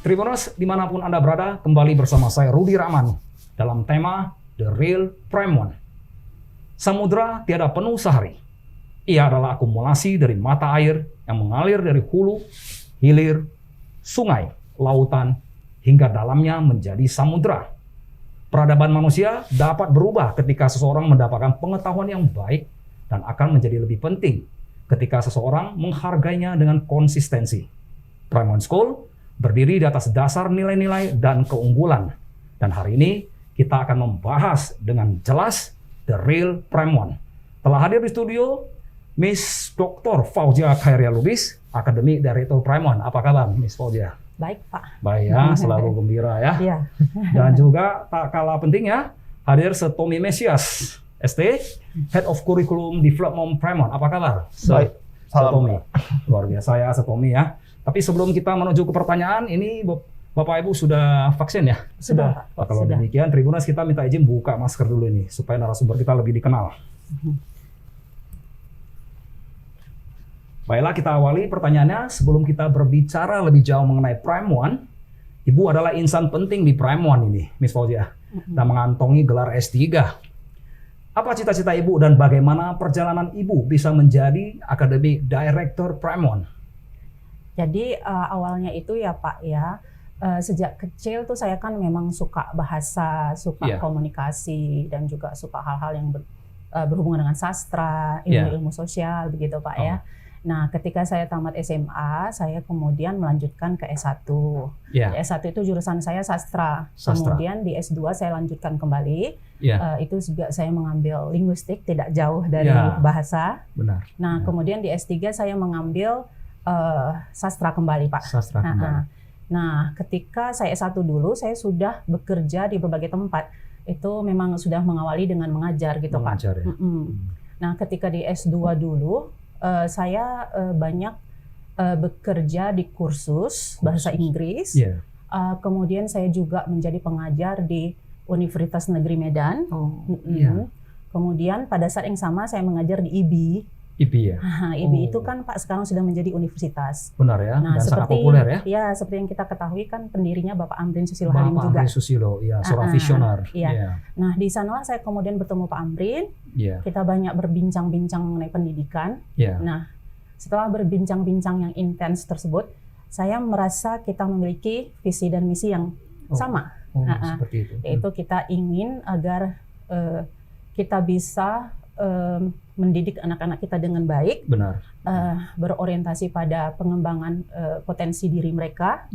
Tribuners, dimanapun Anda berada, kembali bersama saya Rudy Rahman dalam tema The Real Prime One. Samudra tiada penuh sehari. Ia adalah akumulasi dari mata air yang mengalir dari hulu, hilir, sungai, lautan, hingga dalamnya menjadi samudra. Peradaban manusia dapat berubah ketika seseorang mendapatkan pengetahuan yang baik dan akan menjadi lebih penting ketika seseorang menghargainya dengan konsistensi. Prime One School berdiri di atas dasar nilai-nilai dan keunggulan. Dan hari ini kita akan membahas dengan jelas The Real Prime One. Telah hadir di studio Miss Dr. Fauzia Khairia Lubis, Akademik Director Prime One. Apa kabar Miss Fauzia? Baik Pak. Baik ya, selalu gembira ya. Iya. Dan juga tak kalah penting ya, hadir Tommy Mesias, ST, Head of Curriculum Development Prime One. Apa kabar? Baik. Salam. Tommy. Luar biasa ya Tommy ya. Tapi sebelum kita menuju ke pertanyaan, ini Bapak Ibu sudah vaksin ya? Sudah. Nah, kalau demikian, Tribuners kita minta izin buka masker dulu ini, supaya narasumber kita lebih dikenal. Baiklah, kita awali pertanyaannya. Sebelum kita berbicara lebih jauh mengenai Prime One, Ibu adalah insan penting di Prime One ini, Miss Fauzia, dan mengantongi gelar S3. Apa cita-cita Ibu dan bagaimana perjalanan Ibu bisa menjadi Academic Director Prime One? Jadi awalnya itu ya Pak ya, sejak kecil tuh saya kan memang suka bahasa, suka komunikasi, dan juga suka hal-hal yang berhubungan dengan sastra, ilmu-ilmu sosial begitu Pak ya. Nah, ketika saya tamat SMA, saya kemudian melanjutkan ke S1. S1 itu jurusan saya sastra. Kemudian di S2 saya lanjutkan kembali. Itu juga saya mengambil linguistik, tidak jauh dari bahasa. Benar. Nah, kemudian di S3 saya mengambil sastra kembali Pak. Sastra kembali. Nah, ketika saya S1 dulu, saya sudah bekerja di berbagai tempat. Itu memang sudah mengawali dengan mengajar gitu Pak. Ya? Nah, ketika di S2 dulu, saya banyak bekerja di kursus bahasa Inggris. Kemudian saya juga menjadi pengajar di Universitas Negeri Medan. Kemudian pada saat yang sama saya mengajar di IBI. IBI ya? IBI itu kan Pak sekarang sudah menjadi universitas. Benar ya, nah, dan sangat seperti, populer ya? Ya, seperti yang kita ketahui kan pendirinya Bapak Amrin Susilo Halim juga. Bapak Amrin Susilo, ya, seorang visioner. Nah, di sanalah saya kemudian bertemu Pak Amrin. Kita banyak berbincang-bincang mengenai pendidikan. Nah, setelah berbincang-bincang yang intens tersebut, saya merasa kita memiliki visi dan misi yang sama. Seperti itu. Yaitu kita ingin agar kita bisa mendidik anak-anak kita dengan baik, berorientasi pada pengembangan potensi diri mereka,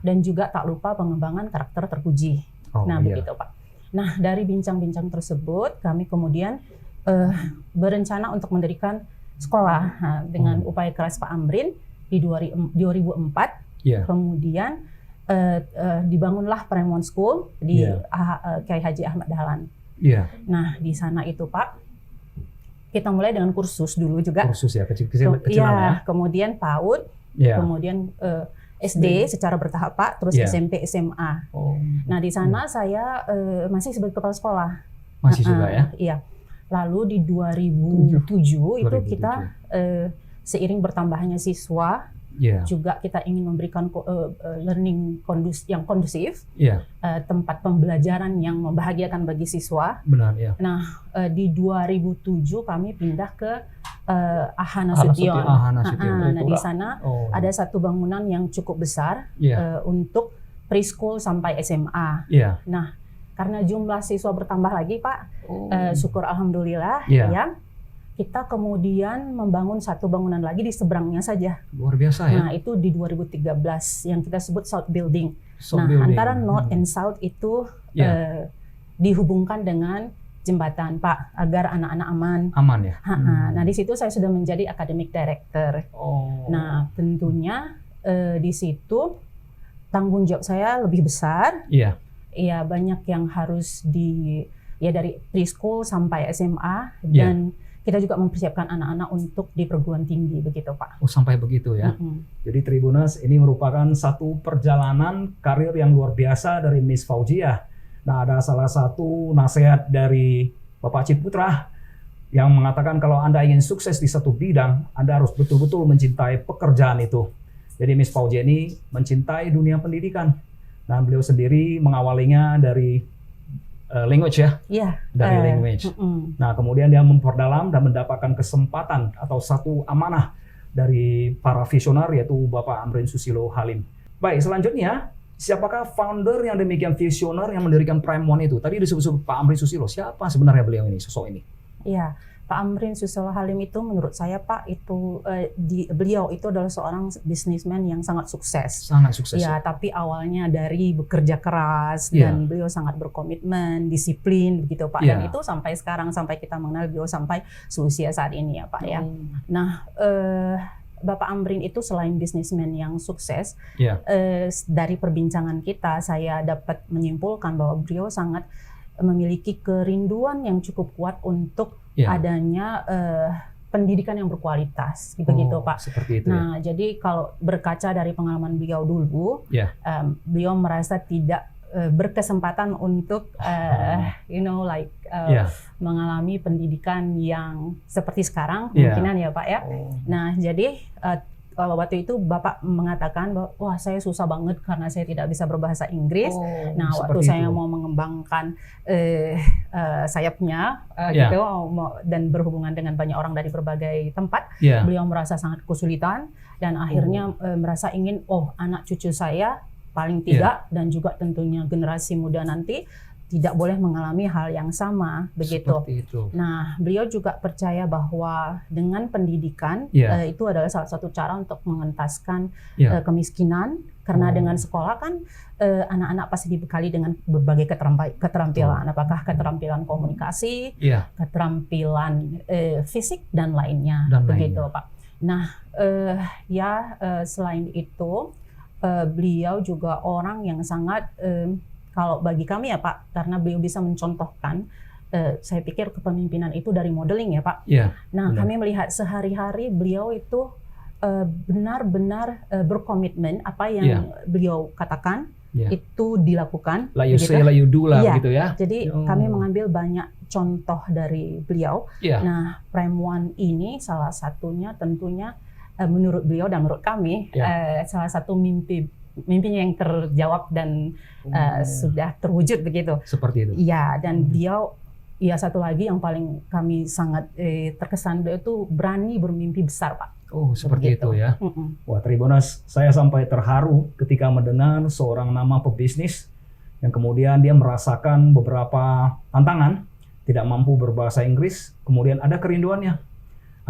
dan juga tak lupa pengembangan karakter terpuji. Begitu Pak. Nah, dari bincang-bincang tersebut, kami kemudian berencana untuk mendirikan sekolah dengan upaya keras Pak Amrin di 2004. Kemudian dibangunlah Prime One School di Kiai Haji Ahmad Dahlan. Nah, di sana itu Pak, kita mulai dengan kursus dulu juga. Kursus ya, kecil-kecilan ya. Kemudian PAUD, kemudian SD secara bertahap Pak, terus SMP, SMA. Nah, di sana saya masih sebagai kepala sekolah. Masih juga ya? Iya. Lalu di 2007 itu kita seiring bertambahnya siswa, juga kita ingin memberikan learning yang kondusif, tempat pembelajaran yang membahagiakan bagi siswa. Benar, ya. Nah, di 2007 kami pindah ke AHA Nasution. Nah, di sana ada satu bangunan yang cukup besar untuk preschool sampai SMA. Nah, karena jumlah siswa bertambah lagi Pak, syukur alhamdulillah ya. Kita kemudian membangun satu bangunan lagi di seberangnya saja. Luar biasa ya. Nah, itu di 2013 yang kita sebut South Building. Building. Antara North and South itu dihubungkan dengan jembatan Pak, agar anak-anak aman. Aman ya. Nah, di situ saya sudah menjadi Academic Director. Nah, tentunya di situ tanggung jawab saya lebih besar. Iya, banyak yang harus dari preschool sampai SMA, dan kita juga mempersiapkan anak-anak untuk di perguruan tinggi begitu Pak. Sampai begitu ya. Jadi Tribuners, ini merupakan satu perjalanan karir yang luar biasa dari Miss Fauzia. Nah, ada salah satu nasihat dari Bapak Ciputra yang mengatakan kalau Anda ingin sukses di satu bidang, Anda harus betul-betul mencintai pekerjaan itu. Jadi Miss Fauziah ini mencintai dunia pendidikan. Nah, beliau sendiri mengawalinya dari language ya, dari language. Nah, kemudian dia memperdalam dan mendapatkan kesempatan atau satu amanah dari para visioner yaitu Bapak Amrin Susilo Halim. Baik, selanjutnya siapakah founder yang demikian visioner yang mendirikan Prime One itu? Tadi disebut Pak Amrin Susilo. Siapa sebenarnya beliau ini, sosok ini? Iya, Pak Amrin Susilo Halim itu menurut saya Pak itu beliau itu adalah seorang businessman yang sangat sukses. Sangat sukses. Ya, tapi awalnya dari bekerja keras dan beliau sangat berkomitmen, disiplin begitu Pak. Dan itu sampai sekarang, sampai kita mengenal beliau sampai seusia saat ini ya Pak ya. Nah, Bapak Amrin itu selain bisnismen yang sukses, dari perbincangan kita saya dapat menyimpulkan bahwa beliau sangat memiliki kerinduan yang cukup kuat untuk adanya pendidikan yang berkualitas, begitu Pak. Seperti itu. Nah, jadi kalau berkaca dari pengalaman beliau dulu, beliau merasa tidak berkesempatan untuk, mengalami pendidikan yang seperti sekarang, kemungkinan ya Pak ya. Nah, jadi waktu itu Bapak mengatakan bahwa wah saya susah banget karena saya tidak bisa berbahasa Inggris. Nah waktu saya mau mengembangkan sayapnya gitu dan berhubungan dengan banyak orang dari berbagai tempat, beliau merasa sangat kesulitan dan akhirnya merasa ingin anak cucu saya paling tidak dan juga tentunya generasi muda nanti tidak boleh mengalami hal yang sama begitu. Nah, beliau juga percaya bahwa dengan pendidikan itu adalah salah satu cara untuk mengentaskan kemiskinan karena dengan sekolah kan anak-anak pasti dibekali dengan berbagai keterampilan, apakah keterampilan komunikasi, keterampilan fisik dan lainnya begitu, Pak. Nah, selain itu beliau juga orang yang sangat kalau bagi kami ya Pak, karena beliau bisa mencontohkan, saya pikir kepemimpinan itu dari modeling ya Pak. Nah kami melihat sehari-hari beliau itu benar-benar berkomitmen apa yang beliau katakan itu dilakukan. Like you say, like you do lah gitu ya. Jadi kami mengambil banyak contoh dari beliau. Nah Prime One ini salah satunya tentunya menurut beliau dan menurut kami salah satu mimpinya yang terjawab dan sudah terwujud begitu. Seperti itu. Iya, dan beliau satu lagi yang paling kami sangat terkesan, beliau itu berani bermimpi besar, Pak. Oh, seperti itu ya. Wah, Tribuners, saya sampai terharu ketika mendengar seorang nama pebisnis yang kemudian dia merasakan beberapa tantangan, tidak mampu berbahasa Inggris, kemudian ada kerinduannya.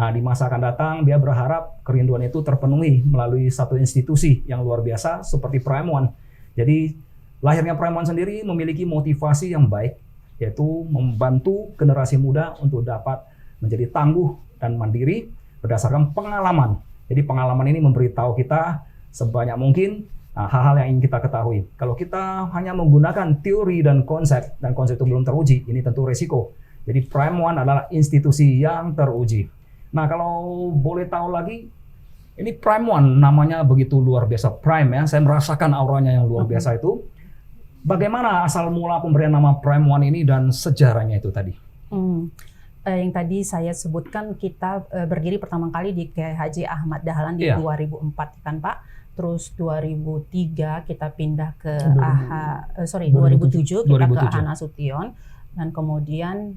Nah, di masa akan datang dia berharap kerinduan itu terpenuhi melalui satu institusi yang luar biasa seperti Prime One. Jadi lahirnya Prime One sendiri memiliki motivasi yang baik, yaitu membantu generasi muda untuk dapat menjadi tangguh dan mandiri berdasarkan pengalaman. Jadi pengalaman ini memberitahu kita sebanyak mungkin hal-hal yang ingin kita ketahui. Kalau kita hanya menggunakan teori dan konsep itu belum teruji, ini tentu resiko. Jadi Prime One adalah institusi yang teruji. Nah, kalau boleh tahu lagi, ini Prime One namanya begitu luar biasa, Prime ya. Saya merasakan auranya yang luar biasa itu. Bagaimana asal mula pemberian nama Prime One ini dan sejarahnya itu tadi? Yang tadi saya sebutkan kita berdiri pertama kali di Kiai Haji Ahmad Dahlan di 2004 kan Pak. Terus 2003 kita pindah ke 2007 kita ke AHA Nasution dan kemudian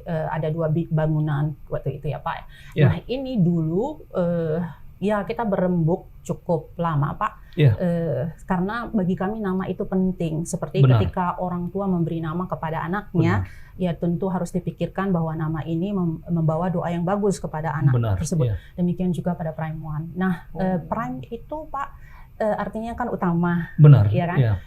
ada 2 bangunan waktu itu ya Pak. Nah ini dulu kita berembuk cukup lama Pak. Karena bagi kami nama itu penting. Seperti ketika orang tua memberi nama kepada anaknya, ya tentu harus dipikirkan bahwa nama ini membawa doa yang bagus kepada anak tersebut. Demikian juga pada Prime One. Nah Prime itu Pak artinya kan utama. Ya kan?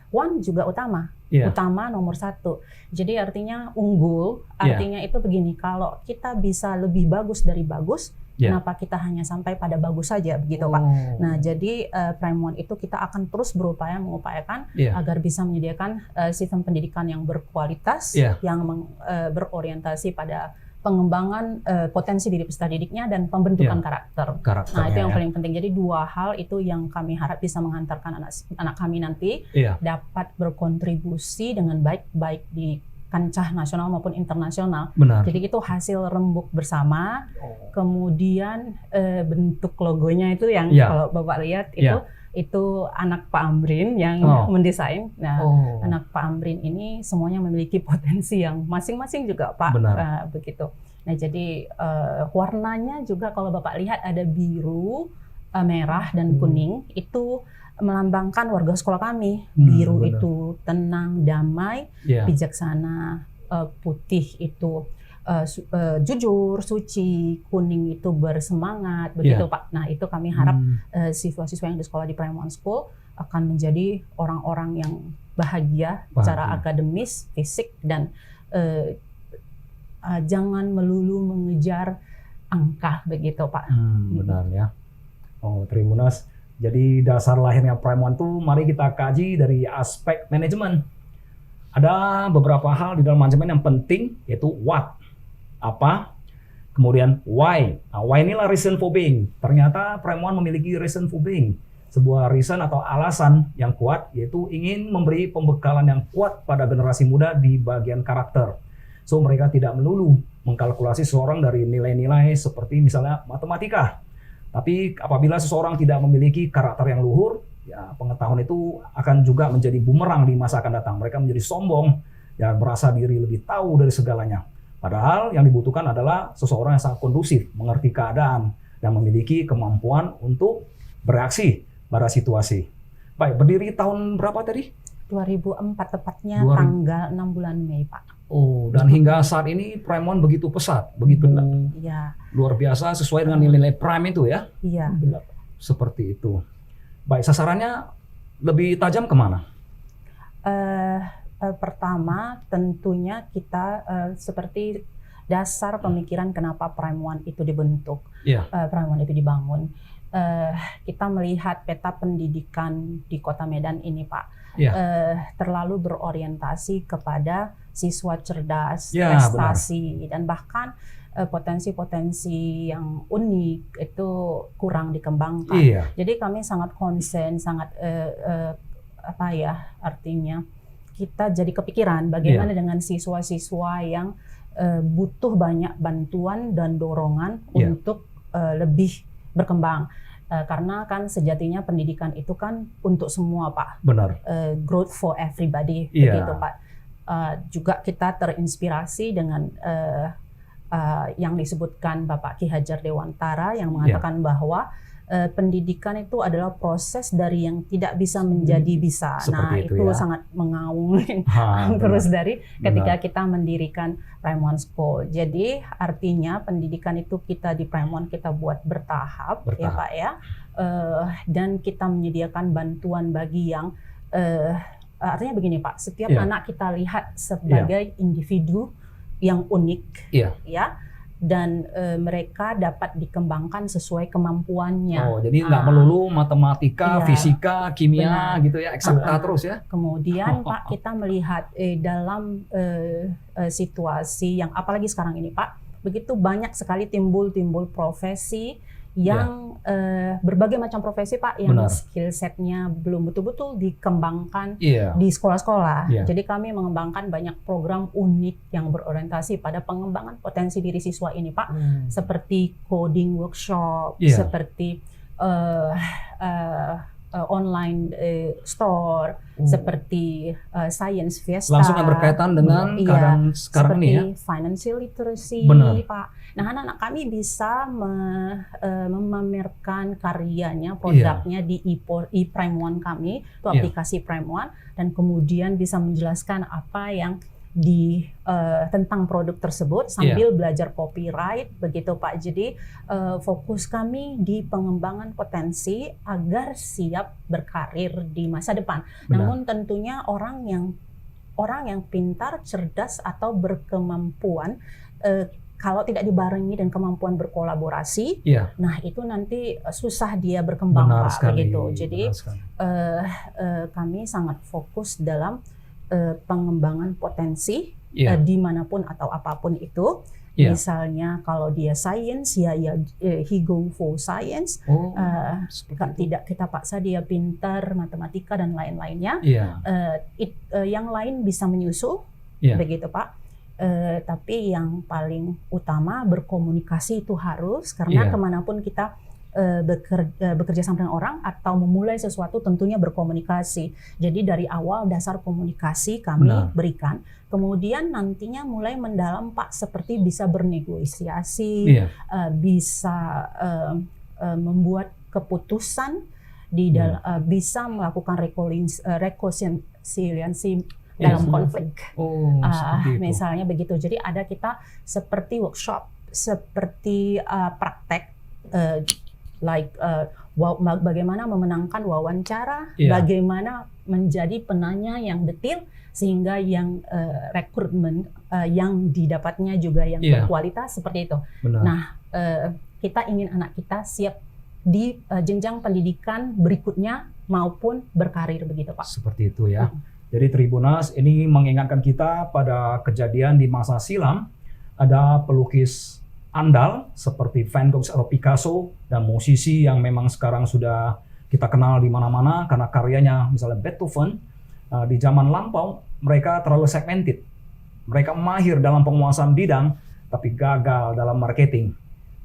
One juga utama. Utama nomor 1. Jadi artinya unggul, artinya itu begini, kalau kita bisa lebih bagus dari bagus, kenapa kita hanya sampai pada bagus saja begitu Pak. Nah jadi Prime One itu kita akan terus mengupayakan agar bisa menyediakan sistem pendidikan yang berkualitas, yang berorientasi pada pengembangan potensi diri peserta didiknya dan pembentukan karakter. Nah itu yang paling penting. Jadi 2 hal itu yang kami harap bisa mengantarkan anak kami nanti dapat berkontribusi dengan baik di kancah nasional maupun internasional. Benar. Jadi itu hasil rembuk bersama. Kemudian bentuk logonya itu yang kalau Bapak lihat itu anak Pak Amrin yang mendesain. Nah, anak Pak Amrin ini semuanya memiliki potensi yang masing-masing juga Pak. Begitu. Nah, jadi warnanya juga kalau Bapak lihat ada biru, merah dan kuning, itu melambangkan warga sekolah kami. Biru itu tenang, damai, bijaksana, putih itu jujur, suci, kuning itu bersemangat, begitu Pak. Nah, itu kami harap siswa-siswa yang di sekolah di Prime School akan menjadi orang-orang yang bahagia secara akademis, fisik, dan jangan melulu mengejar angka, begitu Pak. Benar ya. Tribunas. Jadi dasar lahirnya Prime One tuh mari kita kaji dari aspek manajemen. Ada beberapa hal di dalam manajemen yang penting, yaitu what, apa, kemudian why. Nah, why inilah reason for being. Ternyata Prime One memiliki reason for being. Sebuah reason atau alasan yang kuat, yaitu ingin memberi pembekalan yang kuat pada generasi muda di bagian karakter. So mereka tidak melulu mengkalkulasi seseorang dari nilai-nilai seperti misalnya matematika. Tapi apabila seseorang tidak memiliki karakter yang luhur, ya pengetahuan itu akan juga menjadi bumerang di masa akan datang. Mereka menjadi sombong dan merasa diri lebih tahu dari segalanya. Padahal yang dibutuhkan adalah seseorang yang sangat kondusif, mengerti keadaan, dan memiliki kemampuan untuk bereaksi pada situasi. Baik, berdiri tahun berapa tadi? 2004 tepatnya tanggal 6 bulan Mei, Pak. Dan hingga saat ini Prime One begitu pesat, begitu luar biasa sesuai dengan nilai-nilai Prime itu ya? Iya. Seperti itu. Baik, sasarannya lebih tajam kemana? Pertama tentunya kita seperti dasar pemikiran kenapa Prime One itu dibentuk, Prime One itu dibangun. Kita melihat peta pendidikan di Kota Medan ini, Pak. Terlalu berorientasi kepada siswa cerdas, prestasi, dan bahkan potensi-potensi yang unik itu kurang dikembangkan. Jadi kami sangat concern, sangat artinya kita jadi kepikiran bagaimana dengan siswa-siswa yang butuh banyak bantuan dan dorongan untuk lebih berkembang. Karena kan sejatinya pendidikan itu kan untuk semua, Pak. Benar. Growth for everybody, begitu Pak. Juga kita terinspirasi dengan yang disebutkan Bapak Ki Hajar Dewantara yang mengatakan bahwa pendidikan itu adalah proses dari yang tidak bisa menjadi bisa. Nah, itu sangat mengaung terus dari ketika kita mendirikan Prime One School. Jadi artinya pendidikan itu kita di Prime One kita buat bertahap. Ya Pak ya. Dan kita menyediakan bantuan bagi yang artinya begini Pak, setiap anak kita lihat sebagai individu yang unik, ya. Dan mereka dapat dikembangkan sesuai kemampuannya. Jadi nggak melulu matematika, fisika, kimia, gitu ya, eksakta terus ya. Kemudian Pak, kita melihat dalam situasi yang apalagi sekarang ini Pak, begitu banyak sekali timbul profesi yang berbagai macam profesi Pak, yang skill setnya belum betul-betul dikembangkan di sekolah-sekolah. Jadi kami mengembangkan banyak program unik yang berorientasi pada pengembangan potensi diri siswa ini Pak, seperti coding workshop, seperti online store, seperti science fiesta. Langsung yang berkaitan dengan keadaan sekarang ini ya. Seperti financial literacy, Pak. Nah, anak-anak kami bisa memamerkan karyanya, produknya di Prime One kami, itu aplikasi Prime One, dan kemudian bisa menjelaskan apa yang tentang produk tersebut sambil belajar copyright, begitu Pak. Jadi fokus kami di pengembangan potensi agar siap berkarir di masa depan. Namun tentunya orang yang pintar, cerdas atau berkemampuan kalau tidak dibarengi dan kemampuan berkolaborasi, nah itu nanti susah dia berkembang Pak, begitu. Jadi kami sangat fokus dalam pengembangan potensi dimanapun atau apapun itu. Misalnya kalau dia science, he go for science. Tidak kita paksa dia pintar matematika dan lain-lainnya. Yang lain bisa menyusul. begitu Pak. Tapi yang paling utama berkomunikasi itu harus, karena kemanapun kita bekerja sama dengan orang atau memulai sesuatu tentunya berkomunikasi. Jadi dari awal dasar komunikasi kami berikan, kemudian nantinya mulai mendalam Pak, seperti bisa bernegosiasi, bisa membuat keputusan di bisa melakukan rekonsiliasi dalam konflik. Misalnya begitu. Jadi ada kita seperti workshop, seperti praktek, bagaimana memenangkan wawancara, bagaimana menjadi penanya yang detail sehingga yang rekrutmen yang didapatnya juga yang berkualitas seperti itu. Nah, kita ingin anak kita siap di jenjang pendidikan berikutnya maupun berkarir begitu Pak. Seperti itu ya. Jadi Tribuners ini mengingatkan kita pada kejadian di masa silam, ada pelukis andal seperti Van Gogh atau Picasso dan musisi yang memang sekarang sudah kita kenal di mana-mana karena karyanya, misalnya Beethoven. Di zaman lampau mereka terlalu segmented, mereka mahir dalam penguasaan bidang tapi gagal dalam marketing.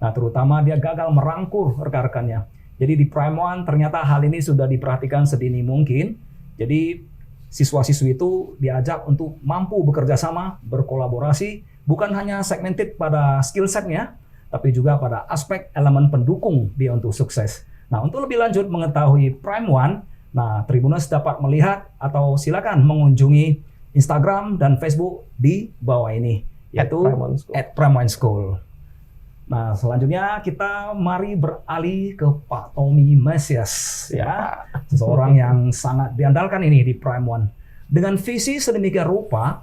Nah, terutama dia gagal merangkul rekan-rekannya. Jadi di Prime One ternyata hal ini sudah diperhatikan sedini mungkin. Jadi siswa-siswi itu diajak untuk mampu bekerja sama, berkolaborasi, bukan hanya segmented pada skill setnya, tapi juga pada aspek elemen pendukung dia untuk sukses. Nah, untuk lebih lanjut mengetahui Prime One, nah Tribuners dapat melihat atau silakan mengunjungi Instagram dan Facebook di bawah ini, yaitu @PrimeOneSchool. Nah, selanjutnya kita mari beralih ke Pak Tommy Mesias, ya, seseorang yang sangat diandalkan ini di Prime One. Dengan visi sedemikian rupa,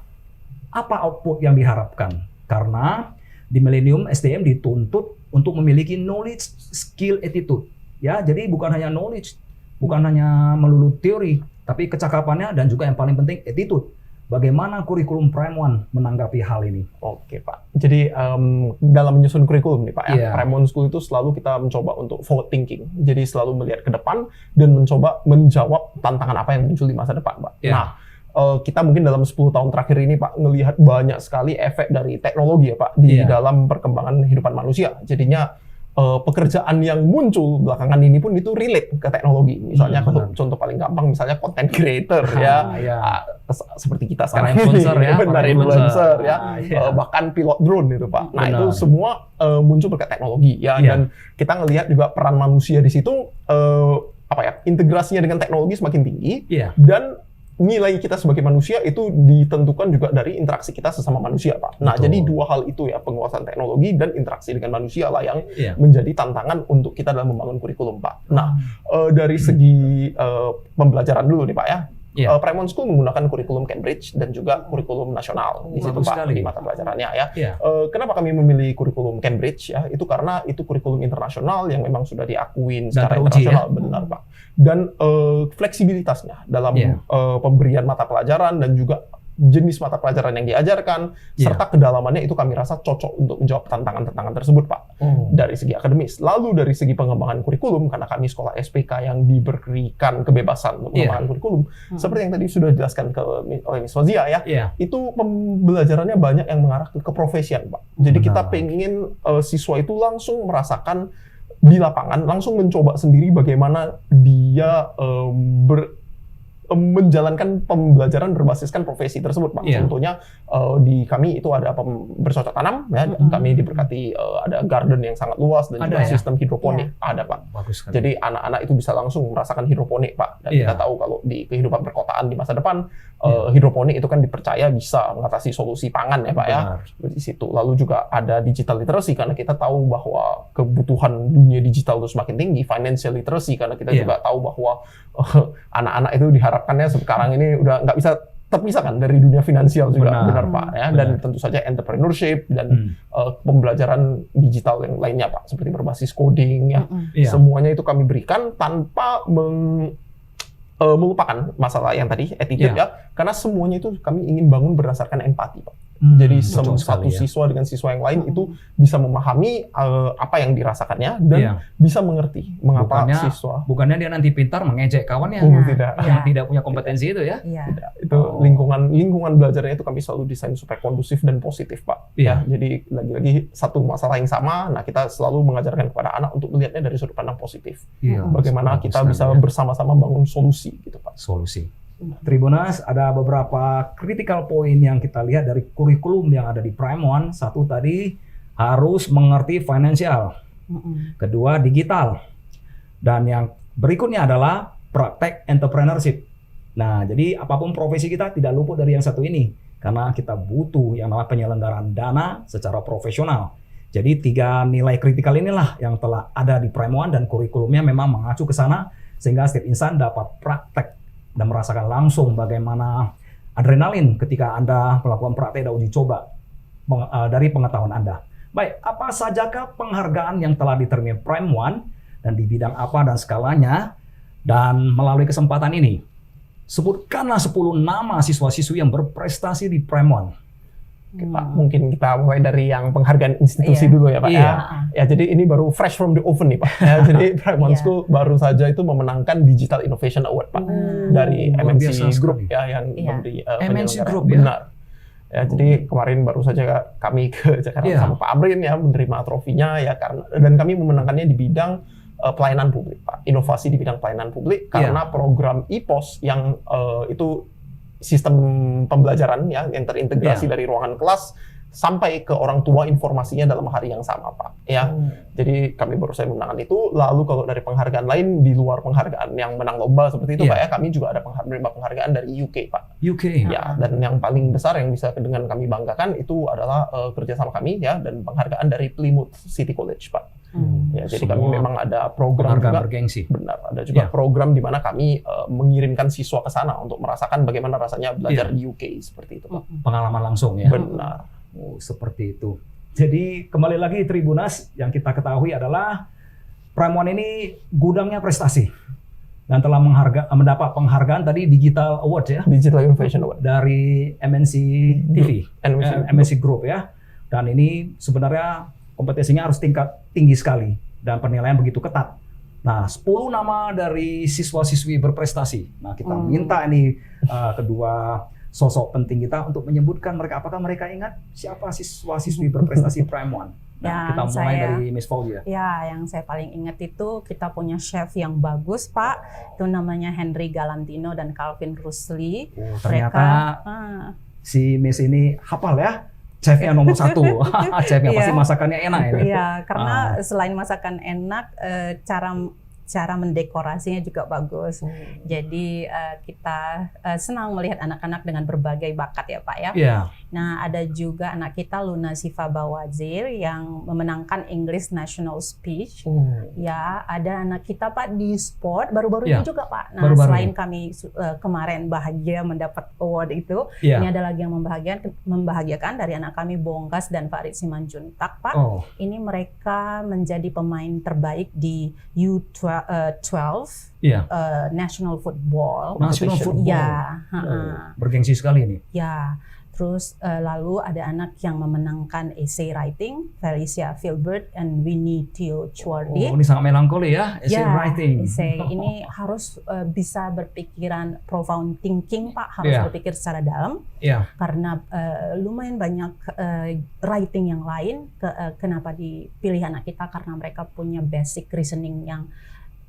apa output yang diharapkan? Karena di Millennium SDM dituntut untuk memiliki knowledge, skill, attitude. Ya, jadi bukan hanya knowledge, bukan hanya melulu teori, tapi kecakapannya dan juga yang paling penting attitude. Bagaimana kurikulum Prime One menanggapi hal ini? Oke Pak, jadi dalam menyusun kurikulum nih Pak ya, Prime One School itu selalu kita mencoba untuk forward thinking. Jadi selalu melihat ke depan dan mencoba menjawab tantangan apa yang muncul di masa depan Pak. Nah, kita mungkin dalam 10 tahun terakhir ini Pak ngelihat banyak sekali efek dari teknologi ya Pak di dalam perkembangan kehidupan manusia. Jadinya pekerjaan yang muncul belakangan ini pun itu relate ke teknologi. Misalnya contoh paling gampang misalnya content creator seperti kita sekarang influencer ini, influencer bahkan pilot drone itu Pak. Nah, itu semua muncul berkat teknologi ya, dan kita ngelihat juga peran manusia di situ integrasinya dengan teknologi semakin tinggi dan nilai kita sebagai manusia itu ditentukan juga dari interaksi kita sesama manusia, Pak. Nah, jadi dua hal itu ya, penguasaan teknologi dan interaksi dengan manusia lah yang menjadi tantangan untuk kita dalam membangun kurikulum, Pak. Nah, dari segi pembelajaran dulu nih, Pak ya. Prime One School menggunakan kurikulum Cambridge dan juga kurikulum nasional di situ Pak di mata pelajarannya ya. Kenapa kami memilih kurikulum Cambridge ya? Itu karena itu kurikulum internasional yang memang sudah diakuin secara internasional, benar Pak. Dan fleksibilitasnya dalam pemberian mata pelajaran dan juga jenis mata pelajaran yang diajarkan serta kedalamannya itu kami rasa cocok untuk menjawab tantangan-tantangan tersebut Pak. Dari segi akademis. Lalu dari segi pengembangan kurikulum, karena kami sekolah SPK yang diberikan kebebasan untuk pengembangan kurikulum, seperti yang tadi sudah dijelaskan oleh Miss Fazia ya, itu pembelajarannya banyak yang mengarah ke keprofesian Pak. Jadi kita pengen siswa itu langsung merasakan di lapangan, langsung mencoba sendiri bagaimana dia menjalankan pembelajaran berbasiskan profesi tersebut, Pak. Contohnya di kami itu ada bercocok tanam, ya. Kami diberkati ada garden yang sangat luas dan juga sistem hidroponik ada, Pak. Jadi anak-anak itu bisa langsung merasakan hidroponik, Pak. Dan kita tahu kalau di kehidupan perkotaan di masa depan hidroponik itu kan dipercaya bisa mengatasi solusi pangan ya, Pak ya. Di situ. Lalu juga ada digital literacy karena kita tahu bahwa kebutuhan dunia digital itu semakin tinggi, financial literacy karena kita juga tahu bahwa anak-anak itu diharapkannya sekarang ini udah nggak bisa terpisahkan dari dunia finansial juga, benar Pak ya. Dan tentu saja entrepreneurship dan pembelajaran digital yang lainnya Pak, seperti berbasis coding ya. Semuanya itu kami berikan tanpa melupakan masalah yang tadi attitude ya, karena semuanya itu kami ingin bangun berdasarkan empati Pak. Jadi betul satu sekali, ya. siswa dengan siswa yang lain itu bisa memahami apa yang dirasakannya dan bisa mengerti mengapa siswa. Bukannya dia nanti pintar mengejek kawannya. Tidak. Yang tidak punya kompetensi itu ya. Tidak. Itu lingkungan belajarnya itu kami selalu desain supaya kondusif dan positif, Pak. Ya, jadi lagi-lagi satu masalah yang sama. Nah, kita selalu mengajarkan kepada anak untuk melihatnya dari sudut pandang positif. Bagaimana kita bisa bersama-sama bangun solusi gitu, Pak. Solusi. Tribuners, ada beberapa critical point yang kita lihat dari kurikulum yang ada di Prime One. Satu tadi harus mengerti finansial. Kedua digital. Dan yang berikutnya adalah praktek entrepreneurship. Nah, jadi apapun profesi kita tidak luput dari yang satu ini. Karena kita butuh yang namanya penyelenggaraan dana secara profesional. Jadi 3 nilai kritikal inilah yang telah ada di Prime One dan kurikulumnya memang mengacu ke sana sehingga setiap insan dapat praktek dan merasakan langsung bagaimana adrenalin ketika Anda melakukan praktek dan uji coba dari pengetahuan Anda. Baik, apa sajakah penghargaan yang telah diterima Prime One dan di bidang apa dan skalanya? Dan melalui kesempatan ini, sebutkanlah 10 nama siswa-siswi yang berprestasi di Prime One. Mungkin kita mulai dari yang penghargaan institusi dulu ya, Pak. Ya, jadi ini baru fresh from the oven nih, Pak. Ya, jadi Prime One School baru saja itu memenangkan Digital Innovation Award, Pak, dari MNC Group ya yang memberi MNC Group ya. Benar. Ya, jadi kemarin baru saja kami ke Jakarta sama Pak Amrin ya menerima trofinya ya dan kami memenangkannya di bidang pelayanan publik, Pak. Inovasi di bidang pelayanan publik karena program IPOS yang itu sistem pembelajaran ya yang terintegrasi dari ruangan kelas sampai ke orang tua informasinya dalam hari yang sama, Pak. Ya, jadi kami baru saja memenangkan itu. Lalu kalau dari penghargaan lain di luar penghargaan yang menang lomba seperti itu, Pak ya, kami juga ada penghargaan dari UK, Pak. UK. Ya, dan yang paling besar yang bisa dengan kami banggakan itu adalah kerjasama kami ya dan penghargaan dari Plymouth City College, Pak. Ya, jadi kami memang ada program juga, bergengsi. Benar, ada juga program di mana kami mengirimkan siswa ke sana untuk merasakan bagaimana rasanya belajar di UK seperti itu, Pak. Pengalaman langsung ya. Benar. Oh, seperti itu. Jadi kembali lagi Tribunas, yang kita ketahui adalah Prime One ini gudangnya prestasi dan telah mendapat penghargaan tadi Digital Award ya. Digital Innovation Award dari MNC TV, MNC Group ya. Dan ini sebenarnya kompetisinya harus tinggi sekali dan penilaian begitu ketat. Nah, 10 nama dari siswa-siswi berprestasi. Nah, kita minta ini kedua sosok penting kita untuk menyebutkan mereka. Apakah mereka ingat siapa siswa-siswi berprestasi Prime One? Nah, kita mulai dari Miss Faulia. Ya, yang saya paling ingat itu kita punya chef yang bagus, Pak. Itu namanya Henry Galantino dan Calvin Rusli. Ternyata si Miss ini hafal ya. Chefnya nomor 1, chefnya pasti masakannya enak ya. Iya, karena selain masakan enak, cara mendekorasinya juga bagus. Jadi kita senang melihat anak-anak dengan berbagai bakat ya, Pak ya. Nah, ada juga anak kita Luna Siva Bawazir yang memenangkan English National Speech. Ya, ada anak kita Pak di sport baru-baru ini juga, Pak. Nah, selain kami kemarin bahagia mendapat award itu, ini ada lagi yang membahagiakan dari anak kami Bongkas dan Farid Simanjuntak, Pak. Ini mereka menjadi pemain terbaik di U12 National Football. National Football. Ya, bergengsi sekali ini. Ya. Terus lalu ada anak yang memenangkan essay writing, Felicia Filbert and Winnie Teo Chwardi. Ini sangat melankoli ya, essay writing. Essay ini harus bisa berpikiran profound thinking, Pak, harus berpikir secara dalam. Karena lumayan banyak writing yang lain. Kenapa dipilih anak kita? Karena mereka punya basic reasoning yang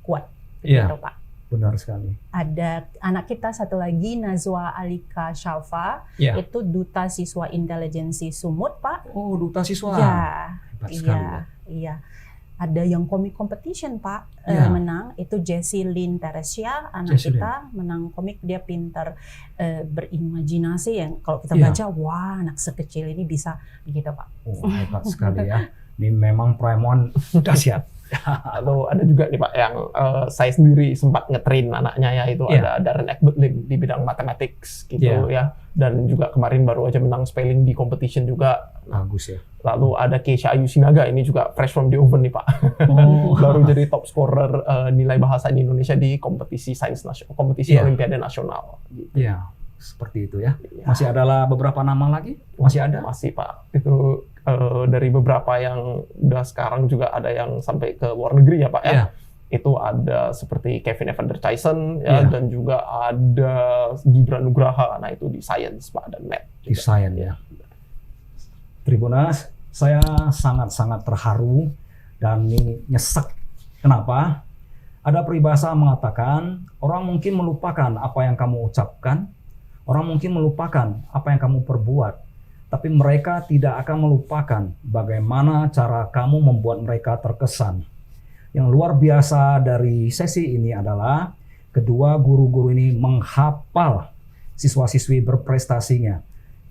kuat, gitu, Pak. Benar sekali. Ada anak kita satu lagi Nazwa Alika Shalfa, itu duta siswa intelijensi Sumut, Pak. Oh, duta siswa. Hebat sekali. Iya. Ada yang komik competition, Pak, menang itu Jessie Lynn Teresia, anak kita menang komik. Dia pintar berimajinasi yang kalau kita baca, wah, anak sekecil ini bisa begitu, Pak. Oh, hebat sekali ya. Ini memang Prime One dahsyat. Lalu ada juga nih Pak yang saya sendiri sempat ngetrain anaknya ya, itu ada Darren Ekbetlim di bidang mathematics gitu ya, dan juga kemarin baru aja menang spelling di competition juga. Bagus ya. Lalu ada Keisha Ayu Sinaga, ini juga fresh from the oven nih Pak. Baru jadi top scorer nilai bahasa di Indonesia di kompetisi sains nasional, kompetisi Olimpiade nasional. Gitu. seperti itu ya. Masih adalah beberapa nama lagi? Masih ada? Masih Pak. Itu dari beberapa yang udah sekarang juga ada yang sampai ke luar negeri ya Pak ya. Itu ada seperti Kevin Evander Tyson ya, dan juga ada Gibran Nugraha. Nah itu di Science Pak dan Net. Di Science ya. Tribunas, saya sangat-sangat terharu dan ini nyesek. Kenapa? Ada peribahasa mengatakan, orang mungkin melupakan apa yang kamu ucapkan, orang mungkin melupakan apa yang kamu perbuat, tapi mereka tidak akan melupakan bagaimana cara kamu membuat mereka terkesan. Yang luar biasa dari sesi ini adalah kedua guru-guru ini menghafal siswa-siswi berprestasinya.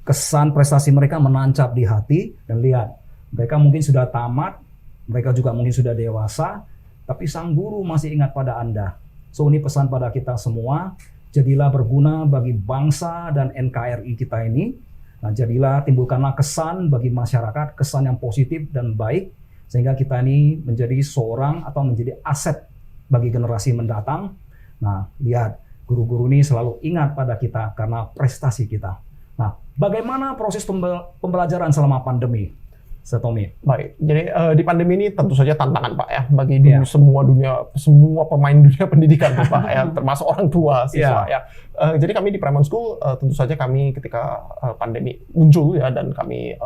Kesan prestasi mereka menancap di hati, dan lihat, mereka mungkin sudah tamat, mereka juga mungkin sudah dewasa, tapi sang guru masih ingat pada Anda. So ini pesan pada kita semua, jadilah berguna bagi bangsa dan NKRI kita ini. Nah, jadilah, timbulkanlah kesan bagi masyarakat, kesan yang positif dan baik, sehingga kita ini menjadi seorang atau menjadi aset bagi generasi mendatang. Nah, lihat, guru-guru ini selalu ingat pada kita karena prestasi kita. Nah, bagaimana proses pembelajaran selama pandemi? Tommy. Baik, jadi di pandemi ini tentu saja tantangan Pak ya bagi semua pemain dunia pendidikan Pak ya, termasuk orang tua siswa ya. Jadi kami di Premon School tentu saja kami ketika pandemi muncul ya, dan kami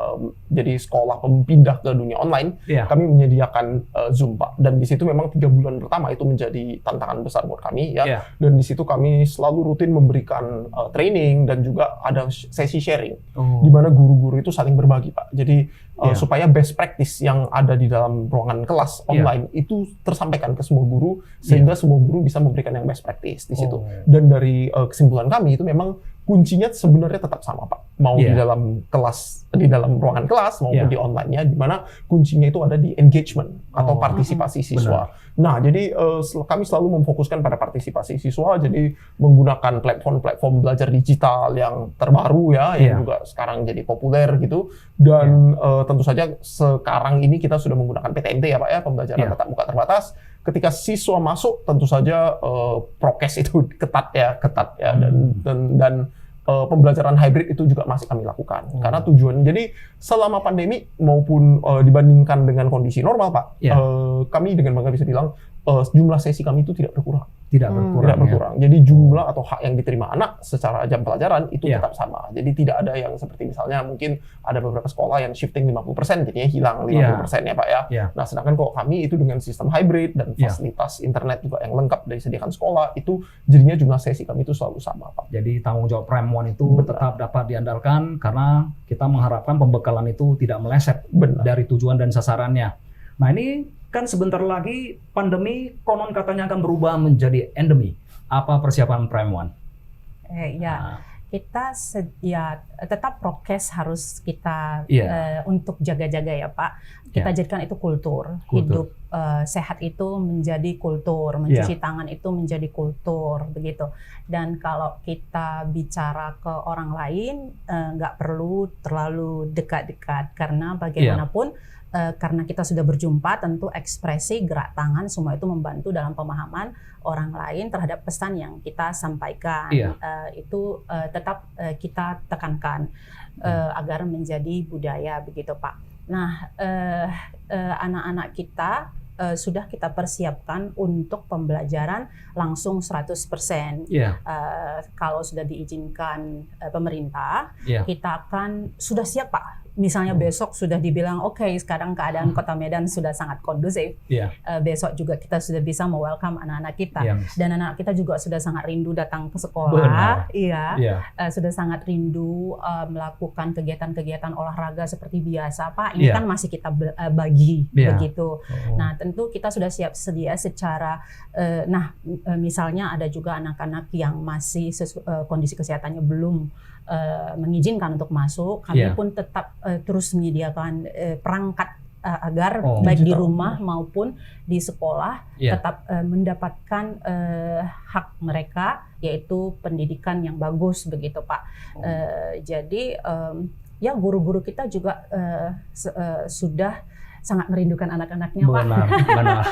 jadi sekolah pindah ke dunia online, kami menyediakan Zoom Pak, dan di situ memang 3 bulan pertama itu menjadi tantangan besar buat kami ya, dan di situ kami selalu rutin memberikan training dan juga ada sesi sharing di mana guru-guru itu saling berbagi Pak. Jadi supaya best practice yang ada di dalam ruangan kelas online itu tersampaikan ke semua guru, sehingga semua guru bisa memberikan yang best practice di situ. Dan dari kesimpulan kami itu memang kuncinya sebenarnya tetap sama Pak, mau di dalam kelas, di dalam ruangan kelas maupun di online-nya, di mana kuncinya itu ada di engagement atau partisipasi siswa. Nah, jadi kami selalu memfokuskan pada partisipasi siswa, jadi menggunakan platform belajar digital yang terbaru ya, yang juga sekarang jadi populer gitu. Dan tentu saja sekarang ini kita sudah menggunakan PTMT ya Pak ya, pembelajaran tatap muka terbatas. Ketika siswa masuk, tentu saja prokes itu ketat ya, dan pembelajaran hybrid itu juga masih kami lakukan. Karena tujuan, jadi selama pandemi maupun dibandingkan dengan kondisi normal Pak, kami dengan bangga bisa bilang jumlah sesi kami itu tidak berkurang. Tidak berkurang. Jadi jumlah atau hak yang diterima anak secara jam pelajaran itu tetap sama. Jadi tidak ada yang seperti misalnya mungkin ada beberapa sekolah yang shifting 50%, jadinya hilang 50% ya Pak ya. Nah, sedangkan kalau kami itu dengan sistem hybrid dan fasilitas internet juga yang lengkap dari disediakan sekolah, itu jadinya jumlah sesi kami itu selalu sama Pak. Jadi tanggung jawab Premon itu tetap dapat diandalkan karena kita mengharapkan pembekalan itu tidak meleset dari tujuan dan sasarannya. Nah, ini kan sebentar lagi pandemi konon katanya akan berubah menjadi endemi. Apa persiapan Premon? Kita tetap prokes harus kita untuk jaga-jaga ya Pak. Kita jadikan itu kultur. Hidup sehat itu menjadi kultur, mencuci tangan itu menjadi kultur, begitu. Dan kalau kita bicara ke orang lain, nggak perlu terlalu dekat-dekat, karena bagaimanapun karena kita sudah berjumpa, tentu ekspresi, gerak tangan, semua itu membantu dalam pemahaman orang lain terhadap pesan yang kita sampaikan. Itu tetap kita tekankan agar menjadi budaya, begitu Pak. Nah, anak-anak kita sudah kita persiapkan untuk pembelajaran langsung 100%. Kalau sudah diizinkan pemerintah, kita akan sudah siap Pak. Misalnya besok sudah dibilang oke, sekarang keadaan Kota Medan sudah sangat kondusif. Besok juga kita sudah bisa welcome anak-anak kita. Dan anak-anak kita juga sudah sangat rindu datang ke sekolah. Sudah sangat rindu melakukan kegiatan-kegiatan olahraga seperti biasa Pak. Ini kan masih kita bagi begitu. Nah, tentu kita sudah siap sedia secara misalnya ada juga anak-anak yang masih kondisi kesehatannya belum mengizinkan untuk masuk, kami pun tetap terus menyediakan perangkat agar baik di rumah maupun di sekolah tetap mendapatkan hak mereka, yaitu pendidikan yang bagus, begitu Pak. Jadi guru-guru kita juga sudah sangat merindukan anak-anaknya, Pak. Benar.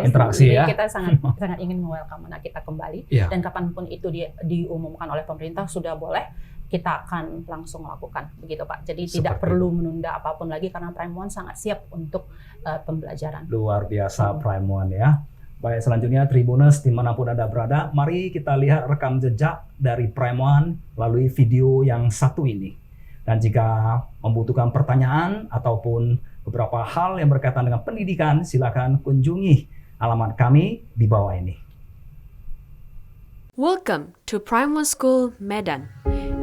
Interaksi ya. Kita sangat ingin welcome anak kita kembali. Dan kapanpun itu diumumkan oleh pemerintah sudah boleh, kita akan langsung lakukan, begitu Pak. Jadi tidak perlu menunda apapun lagi karena Prime One sangat siap untuk pembelajaran. Luar biasa Prime One ya. Baik, selanjutnya Tribuners dimanapun Anda berada, mari kita lihat rekam jejak dari Prime One melalui video yang satu ini. Dan jika membutuhkan pertanyaan ataupun beberapa hal yang berkaitan dengan pendidikan, silakan kunjungi alamat kami di bawah ini. Welcome to Prime One School Medan.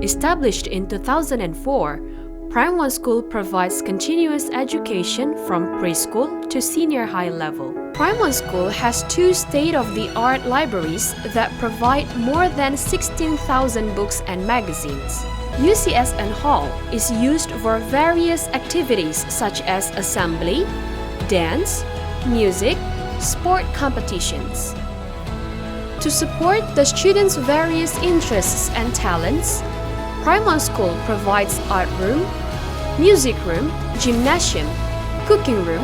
Established in 2004, Prime One School provides continuous education from preschool to senior high level. Prime One School has 2 state-of-the-art libraries that provide more than 16,000 books and magazines. UCSN Hall is used for various activities such as assembly, dance, music, sport competitions. To support the students' various interests and talents, Prime One School provides art room, music room, gymnasium, cooking room,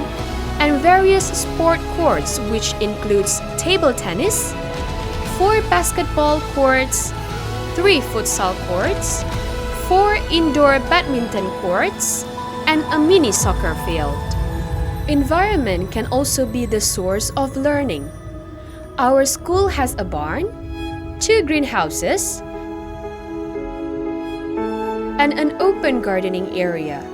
and various sport courts which includes table tennis, 4 basketball courts, 3 futsal courts, 4 indoor badminton courts, and a mini soccer field. Environment can also be the source of learning. Our school has a barn, 2 greenhouses, and an open gardening area.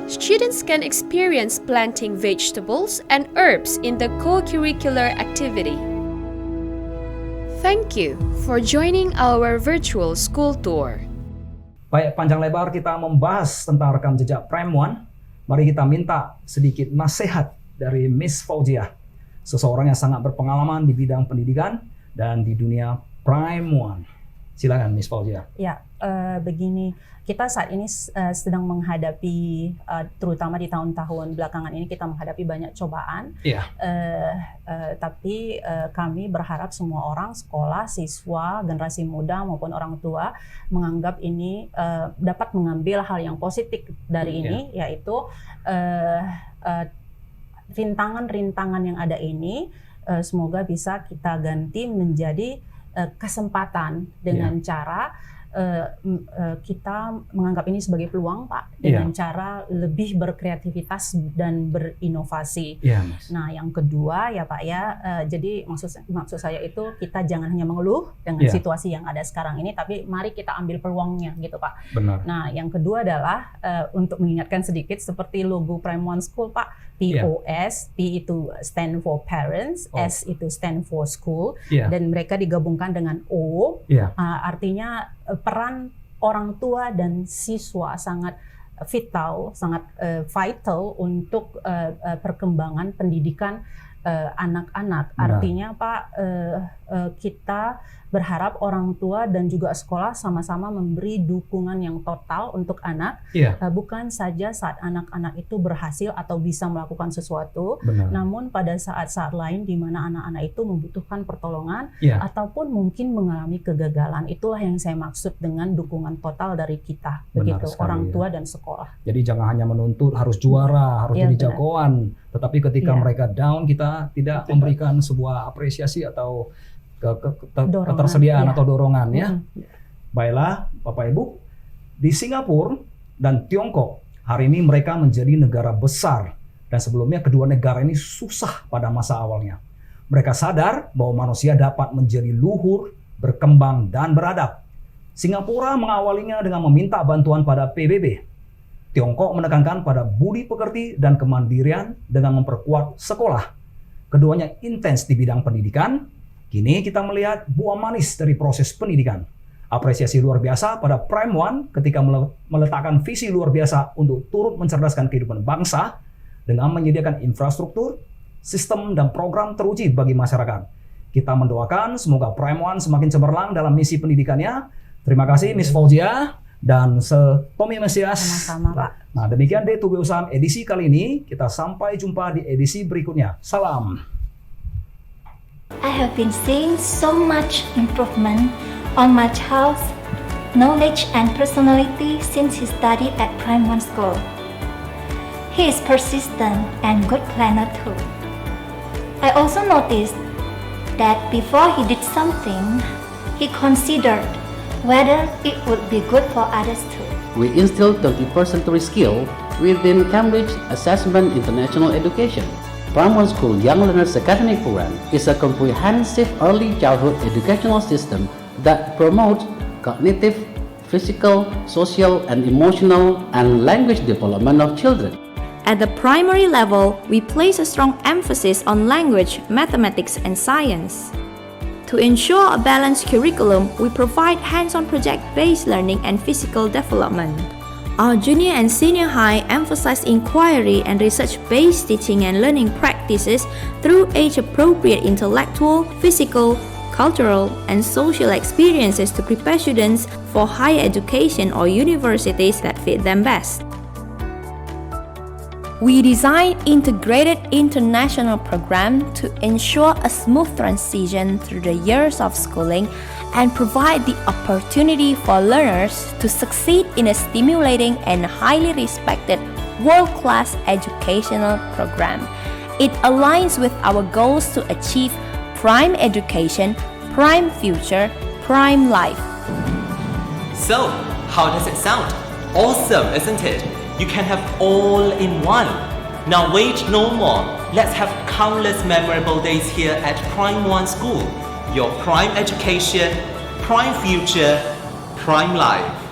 Students can experience planting vegetables and herbs in the co-curricular activity. Thank you for joining our virtual school tour. Baik, panjang lebar kita membahas tentang rekam jejak Prime One. Mari kita minta sedikit nasihat dari Miss Fauziah, seseorang yang sangat berpengalaman di bidang pendidikan dan di dunia Prime One. Silakan Miss Fauziah. Ya, begini, kita saat ini sedang menghadapi, terutama di tahun-tahun belakangan ini kita menghadapi banyak cobaan. Tapi kami berharap semua orang, sekolah, siswa, generasi muda maupun orang tua menganggap ini dapat mengambil hal yang positif dari ini, yaitu rintangan-rintangan yang ada ini semoga bisa kita ganti menjadi kesempatan dengan cara kita menganggap ini sebagai peluang, Pak, dengan cara lebih berkreativitas dan berinovasi. Nah, yang kedua ya Pak ya, jadi maksud saya itu kita jangan hanya mengeluh dengan situasi yang ada sekarang ini, tapi mari kita ambil peluangnya gitu Pak. Benar. Nah, yang kedua adalah untuk mengingatkan sedikit seperti logo Prime One School Pak, POS, P itu stand for parents, S itu stand for school, dan mereka digabungkan dengan O, artinya peran orang tua dan siswa sangat vital untuk perkembangan pendidikan anak-anak. Artinya Pak, kita berharap orang tua dan juga sekolah sama-sama memberi dukungan yang total untuk anak, bukan saja saat anak-anak itu berhasil atau bisa melakukan sesuatu, namun pada saat-saat lain di mana anak-anak itu membutuhkan pertolongan ataupun mungkin mengalami kegagalan. Itulah yang saya maksud dengan dukungan total dari kita, begitu orang tua dan sekolah. Jadi jangan hanya menuntut harus juara, harus jadi jagoan, tetapi ketika mereka down kita tidak memberikan sebuah apresiasi atau ketersediaan atau dorongan ya. Baiklah Bapak Ibu, di Singapura dan Tiongkok hari ini mereka menjadi negara besar, dan sebelumnya kedua negara ini susah pada masa awalnya. Mereka sadar bahwa manusia dapat menjadi luhur, berkembang dan beradab. Singapura mengawalinya dengan meminta bantuan pada PBB. Tiongkok menekankan pada budi pekerti dan kemandirian dengan memperkuat sekolah. Keduanya intens di bidang pendidikan. Kini kita melihat buah manis dari proses pendidikan. Apresiasi luar biasa pada Prime One ketika meletakkan visi luar biasa untuk turut mencerdaskan kehidupan bangsa dengan menyediakan infrastruktur, sistem, dan program teruji bagi masyarakat. Kita mendoakan semoga Prime One semakin cemerlang dalam misi pendidikannya. Terima kasih Miss Fauziah dan Tommy Mesias. Sama-sama Pak. Nah, demikian D2B Usaham edisi kali ini. Kita sampai jumpa di edisi berikutnya. Salam. I have been seeing so much improvement on my child's knowledge and personality since he studied at Prime One School. He is persistent and good planner too. I also noticed that before he did something, he considered whether it would be good for others too. We instilled 21st century skill within Cambridge Assessment International Education. Primary School Young Learners Academy Program is a comprehensive early childhood educational system that promotes cognitive, physical, social, and emotional and language development of children. At the primary level, we place a strong emphasis on language, mathematics, and science. To ensure a balanced curriculum, we provide hands-on project-based learning and physical development. Our junior and senior high emphasize inquiry and research-based teaching and learning practices through age-appropriate intellectual, physical, cultural, and social experiences to prepare students for higher education or universities that fit them best. We design integrated international programs to ensure a smooth transition through the years of schooling and provide the opportunity for learners to succeed in a stimulating and highly respected world-class educational program. It aligns with our goals to achieve prime education, prime future, prime life. So, how does it sound? Awesome, isn't it? You can have all in one. Now wait no more. Let's have countless memorable days here at Prime One School. Your prime education, prime future, prime life.